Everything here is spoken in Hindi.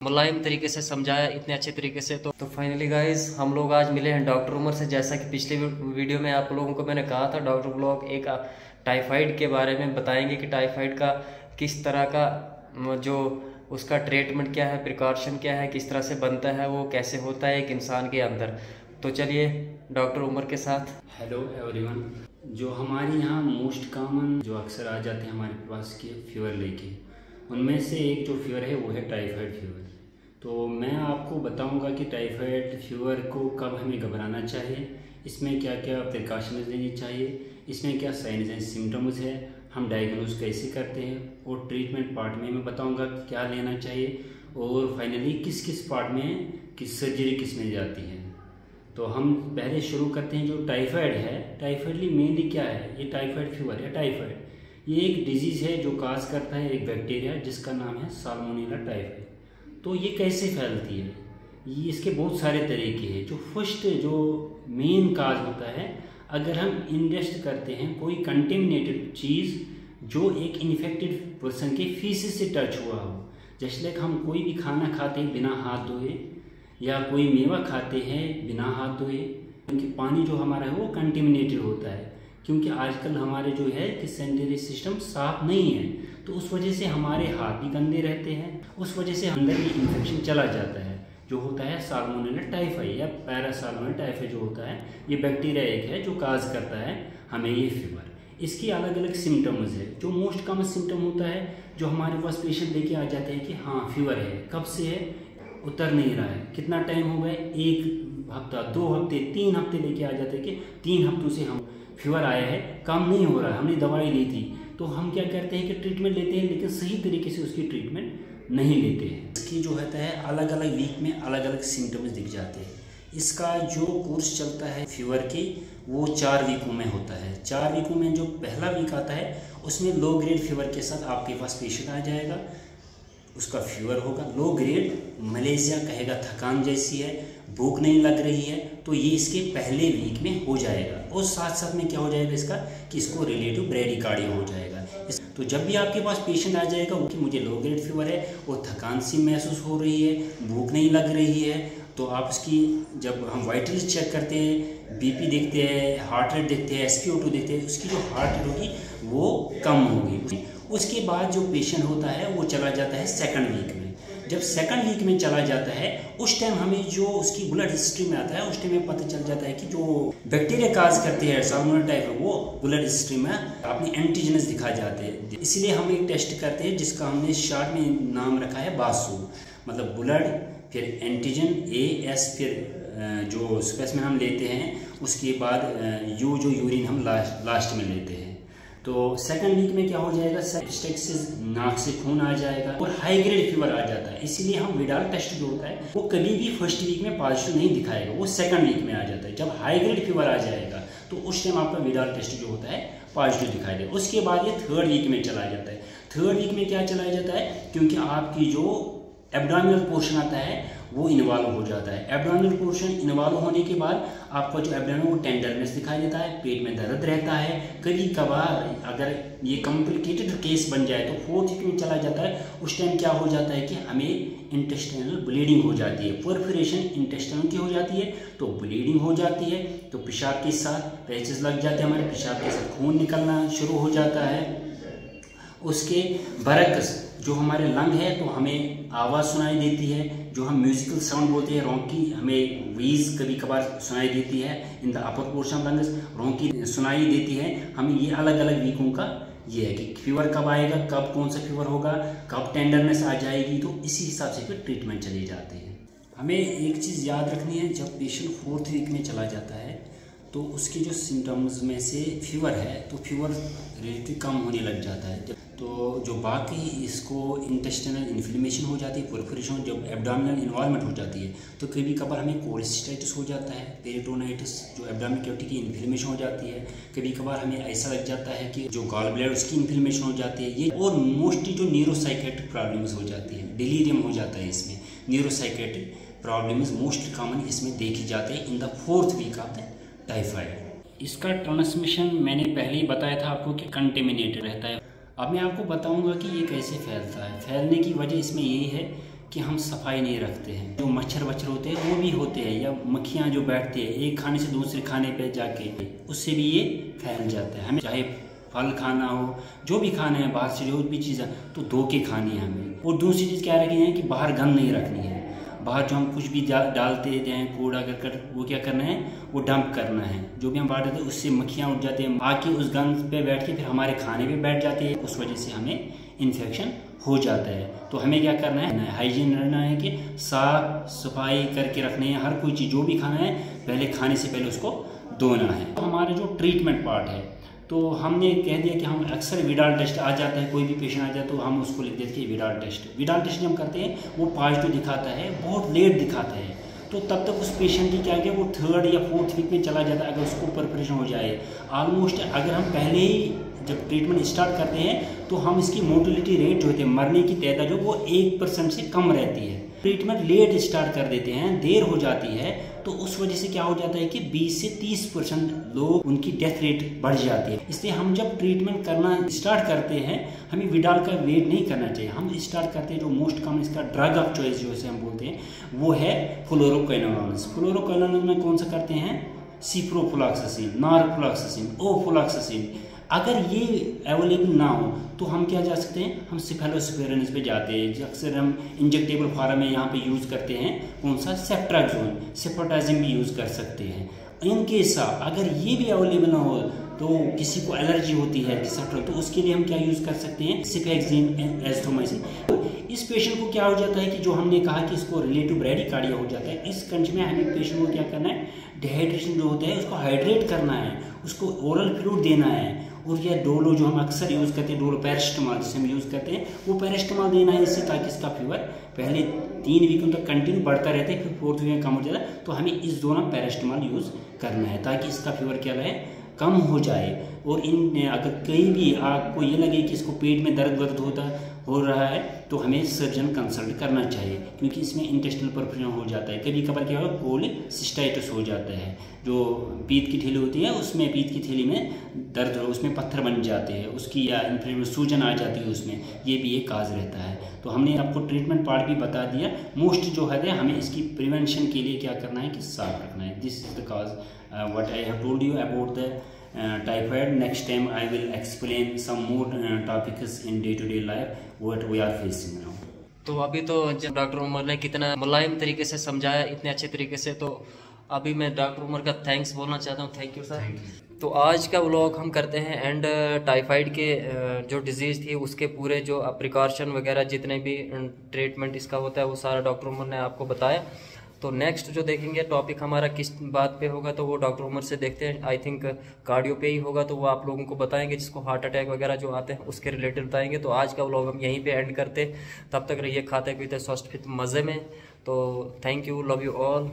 मुलायम तरीके से समझाया इतने अच्छे तरीके से। तो फाइनली गाइस हम लोग आज मिले हैं डॉक्टर उमर से। जैसा कि पिछले वीडियो में आप लोगों को मैंने कहा था, डॉक्टर ब्लॉग एक टाइफाइड के बारे में बताएंगे कि टाइफाइड का किस तरह का जो उसका ट्रीटमेंट क्या है, प्रिकॉशन क्या है, किस तरह से बनता है, वो कैसे होता है एक इंसान के अंदर। तो चलिए डॉक्टर उमर के साथ। Hello everyone. जो हमारे यहाँ मोस्ट कॉमन जो अक्सर आ जाते हैं हमारे पास के फीवर लेके, उनमें से एक जो फीवर है वो है टाइफाइड फीवर। तो मैं आपको बताऊंगा कि टाइफाइड फीवर को कब हमें घबराना चाहिए, इसमें क्या क्या प्रिकॉशंस लेनी चाहिए, इसमें क्या साइंस एंड सिम्टम्स है, हम डायग्नोज कैसे करते हैं, और ट्रीटमेंट पार्ट में मैं बताऊंगा कि क्या लेना चाहिए, और फाइनली किस किस पार्ट में किस सर्जरी किस में जाती है। तो हम पहले शुरू करते हैं। जो टाइफाइड है, टाइफाइडली मेनली क्या है, ये टाइफाइड फीवर है। टाइफाइड ये एक डिजीज़ है जो काज करता है एक बैक्टीरिया जिसका नाम है साल्मोनेला टाइफी। तो ये कैसे फैलती है, ये इसके बहुत सारे तरीके हैं। जो फर्स्ट जो मेन काज होता है, अगर हम इंजेस्ट करते हैं कोई कंटेमिनेटेड चीज़ जो एक इन्फेक्टेड पर्सन के फीसिस से टच हुआ हो, जैसे लाइक हम कोई भी खाना खाते हैं बिना हाथ धोए, या कोई मेवा खाते हैं बिना हाथ धोए, क्योंकि पानी जो हमारा है वो कंटेमिनेटेड होता है। क्योंकि आजकल हमारे जो है कि सैनिटरी सिस्टम साफ नहीं है, तो उस वजह से हमारे हाथ भी गंदे रहते हैं, उस वजह से अंदर भी इन्फेक्शन चला जाता है, जो होता है साल्मोनेला टाइफी या पैरासाल्मोनेला टाइफी जो होता है। ये बैक्टीरिया एक है जो काज करता है हमें ये फीवर। इसकी अलग अलग सिम्टम्स है। जो मोस्ट कॉमन सिम्टम होता है, जो हमारे पास पेशेंट लेके आ जाते हैं कि हाँ फीवर है, कब से है, उतर नहीं रहा है, कितना टाइम हो गया, 1 हफ्ता 2 हफ्ते 3 हफ्ते लेके आ जाते हैं कि 3 हफ्तों से हम फीवर आया है, कम नहीं हो रहा है, हमने दवाई ली थी। तो हम क्या करते हैं कि ट्रीटमेंट लेते हैं, लेकिन सही तरीके से उसकी ट्रीटमेंट नहीं लेते हैं। इसकी जो होता है अलग अलग वीक में अलग अलग सिम्टम्स दिख जाते हैं। इसका जो कोर्स चलता है फीवर की वो 4 वीकों में होता है। 4 वीकों में जो पहला वीक आता है उसमें लो ग्रेड फीवर के साथ आपके पास पेशेंट आ जाएगा, उसका फीवर होगा। लो ग्रेड मलेरिया कहेगा, थकान जैसी है, भूख नहीं लग रही है, तो ये इसके पहले वीक में हो जाएगा। और साथ साथ में क्या हो जाएगा इसका कि इसको रिलेटिव ब्रेडिकार्डिया हो जाएगा। तो जब भी आपके पास पेशेंट आ जाएगा कि मुझे लो ग्रेड फीवर है और थकान सी महसूस हो रही है, भूख नहीं लग रही है, तो आप उसकी जब हम वाइटल्स चेक करते हैं, बीपी देखते हैं, हार्ट रेट देखते हैं, SpO2 देखते हैं, उसकी जो हार्ट रेट होगी वो कम होगी। उसके बाद जो पेशेंट होता है वो चला जाता है सेकंड वीक में। जब सेकंड वीक में चला जाता है उस टाइम हमें जो उसकी ब्लड हिस्ट्री में आता है, उस टाइम में पता चल जाता है कि जो बैक्टीरिया काज करते हैं साल्मोनेला टाइफी वो ब्लड हिस्ट्री में अपनी एंटीजेन्स दिखा जाते हैं। इसलिए हम एक टेस्ट करते हैं जिसका हमने शॉर्ट में नाम रखा है बासू, मतलब ब्लड, फिर एंटीजन AS, फिर जो स्पेसिमेन हम लेते हैं, उसके बाद यू जो यूरिन हम लास्ट में लेते हैं। तो सेकंड वीक में क्या हो जाएगा, स्टेक्सिस, नाक से खून आ जाएगा और हाई ग्रेड फीवर आ जाता है। इसीलिए हम विडाल टेस्ट जो होता है वो कभी भी फर्स्ट वीक में पॉजिटिव नहीं दिखाएगा, वो सेकंड वीक में आ जाता है। जब हाई ग्रेड फीवर आ जाएगा तो उस टाइम आपका विडाल टेस्ट जो होता है पॉजिटिव दिखाई देगा। उसके बाद ये थर्ड वीक में चला जाता है। थर्ड वीक में क्या चला जाता है, क्योंकि आपकी जो एब्डोमिनल पोर्शन आता है वो इन्वॉल्व हो जाता है। एब्डोमिनल पोर्शन इन्वॉल्व होने के बाद आपका जो एब्डोमेन वो टेंडरनेस दिखाई देता है, पेट में दर्द रहता है। कभी कभार अगर ये कॉम्प्लिकेटेड केस बन जाए तो फोर्थ वीक में चला जाता है। उस टाइम क्या हो जाता है कि हमें इंटेस्टाइनल ब्लीडिंग हो जाती है, परफोरेशन इंटेस्टाइन की हो जाती है, तो ब्लीडिंग हो जाती है, तो पेशाब के साथ पैचेस लग जाते हैं, हमारे पेशाब के साथ खून निकलना शुरू हो जाता है। उसके बरक्स जो हमारे लंग है तो हमें आवाज़ सुनाई देती है, जो हम म्यूजिकल साउंड बोलते हैं, रोंकी, हमें वीज कभी कभार सुनाई देती है। In the upper portion lungs rhonchi सुनाई देती है हमें। ये अलग अलग वीकों का ये है कि फीवर कब आएगा, कब कौन सा फीवर होगा, कब टेंडरनेस आ जाएगी, तो इसी हिसाब से फिर ट्रीटमेंट चले जाते हैं। हमें एक चीज़ याद रखनी है, जब पेशेंट फोर्थ वीक में चला जाता है तो उसके जो सिम्टम्स में से फीवर है तो फीवर रिलेटिव कम होने लग जाता है। तो जो बाकी इसको इंटेस्टाइनल इन्फ्लेमेशन हो जाती है, परफोरेशन, जब एब्डोमिनल इन्वॉल्वमेंट हो जाती है, तो कभी कभार हमें कोलेसिस्टाइटिस हो जाता है, पेरिटोनाइटिस जो एब्डोमिनल कैविटी की इन्फ्लेमेशन हो जाती है। कभी कभार हमें ऐसा लग जाता है कि जो गॉल ब्लैडर उसकी इन्फ्लेमेशन हो जाती है। ये और मोस्टली जो न्यूरोसाइकेट्रिक प्रॉब्लम्स हो जाती है, डिलीरियम हो जाता है, इसमें न्यूरोसाइकेट्रिक प्रॉब्लम्स मोस्ट कॉमन इसमें देखी जाते हैं in the fourth week of the typhoid. इसका ट्रांसमिशन मैंने पहले ही बताया था आपको कि कंटेमिनेटेड रहता है। अब मैं आपको बताऊंगा कि ये कैसे फैलता है। फैलने की वजह इसमें यही है कि हम सफाई नहीं रखते हैं। जो मच्छर वच्छर होते हैं वो भी होते हैं, या मक्खियाँ जो बैठती है एक खाने से दूसरे खाने पे जाके, उससे भी ये फैल जाता है। हमें चाहे फल खाना हो, जो भी खाना है बाहर से जो भी चीज़ है तो धो के खानी है हमें। और दूसरी चीज़ क्या रखनी है कि बाहर गंद नहीं रखनी है। बाहर जो हम कुछ भी डालते हैं कूड़ा करकट, वो क्या करना है, वो डंप करना है। जो भी हम बाहर डालते हैं उससे मक्खियाँ उठ जाती हैं, आके उस गंद पे बैठ के फिर हमारे खाने पे बैठ जाती है, उस वजह से हमें इन्फेक्शन हो जाता है। तो हमें क्या करना है, हाइजीन रहना है कि साफ सफाई करके रखनी है। हर कोई चीज़ जो भी खाना है पहले खाने से पहले उसको धोना है। तो हमारे जो ट्रीटमेंट पार्ट है, तो हमने कह दिया कि हम अक्सर विडाल टेस्ट आ जाता है, कोई भी पेशेंट आ जाए तो हम उसको लिख देते हैं विडाल टेस्ट। विडाल टेस्ट जब हम करते हैं वो पॉजिटिव दिखाता है, बहुत लेट दिखाता है, तो तब तक उस पेशेंट की क्या वो 3rd या 4th वीक में चला जाता है अगर उसको परफोरेशन हो जाए। ऑलमोस्ट अगर हम पहले ही जब ट्रीटमेंट स्टार्ट करते हैं तो हम इसकी मोर्टेलिटी रेट जो होती है, मरने की तादाद जो वो 1% से कम रहती है। ट्रीटमेंट लेट स्टार्ट कर देते हैं, देर हो जाती है, तो उस वजह से क्या हो जाता है कि 20 से 30% लोग उनकी डेथ रेट बढ़ जाती है। इसलिए हम जब ट्रीटमेंट करना स्टार्ट करते हैं हमें विडाल का वेट नहीं करना चाहिए। हम स्टार्ट करते हैं जो मोस्ट कॉमन इसका ड्रग ऑफ चॉइस जो हम बोलते हैं वो है फ्लोरोक्विनोलोनेस। फ्लोरोक्विनोलोनेस में कौन सा करते हैं, सिप्रोफ्लॉक्सासिन, नॉरफ्लॉक्सासिन, ओफ्लॉक्सासिन। अगर ये अवेलेबल ना हो तो हम क्या जा सकते हैं, हम सिफेलोस्पिरिन पे जाते हैं। अक्सर हम इंजेक्टेबल फॉर्म में यहाँ पे यूज़ करते हैं कौन सा, सेफ्ट्राक्सोन, सेफ्रोटाजिम भी यूज़ कर सकते हैं। इनके साथ अगर ये भी अवेलेबल ना हो तो किसी को एलर्जी होती है तो उसके लिए हम क्या यूज़ कर सकते हैं, सिफेक्सिन, एजिथ्रोमाइसिन। इस पेशेंट को क्या हो जाता है कि जो हमने कहा कि इसको रिलेटिव ब्रैडीकार्डिया हो जाता है, इस कंडीशन में हमें पेशेंट को क्या करना है, डिहाइड्रेशन जो होता है उसको हाइड्रेट करना है, उसको ओरल फ्लूइड देना है। और यह डोलो जो हम अक्सर यूज़ करते हैं, डोलो पैरासिटामोल जिसे हम यूज़ करते हैं, वो पैरासिटामोल देना है इससे, ताकि इसका फीवर पहले 3 वीकों तक कंटिन्यू बढ़ता रहता है, फिर 4th वीक में कम हो जाता है। तो हमें इस दौरान पैरासिटामोल यूज़ करना है ताकि इसका फीवर क्या रहे, कम हो जाए। और इन अगर कहीं भी आपको ये लगे कि इसको पेट में दर्द वर्द हो रहा है तो हमें सर्जन कंसल्ट करना चाहिए, क्योंकि इसमें इंटेस्टिनल परफोरेशन हो जाता है। कभी कभार क्या होगा, कोलिसिस्टाइटिस हो जाता है, जो पीत की थैली होती है उसमें, पीत की थैली में दर्द हो, उसमें पत्थर बन जाते हैं उसकी, या सूजन आ जाती है उसमें, ये भी एक काज रहता है। तो हमने आपको ट्रीटमेंट पार्ट भी बता दिया। मोस्ट जो है हमें इसकी प्रिवेंशन के लिए क्या करना है कि साफ रखना है। This is the cause what I have told you about the typhoid. Next time I will explain some more topics in day-to-day life what we are facing now. तो अभी तो जब डॉक्टर उमर ने कितना मुलायम तरीके से समझाया, इतने अच्छे तरीके से, तो अभी मैं डॉक्टर उमर का थैंक्स बोलना चाहता हूँ। Thank you sir. तो आज का व्लॉग हम करते हैं एंड टाइफाइड के जो डिजीज़ थी उसके पूरे जो प्रिकॉशन वगैरह जितने भी ट्रीटमेंट इसका होता है वो सारा डॉक्टर उमर ने आपको बताया। तो नेक्स्ट जो देखेंगे टॉपिक हमारा किस बात पे होगा तो वो डॉक्टर उमर से देखते हैं। आई थिंक कार्डियो पे ही होगा, तो वो आप लोगों को बताएंगे, जिसको हार्ट अटैक वगैरह जो आते हैं उसके रिलेटेड बताएंगे। तो आज का व्लॉग हम यहीं पे एंड करते, तब तक रहिए खाते पीते स्वस्थ फिट मज़े में। तो thank you, love you all.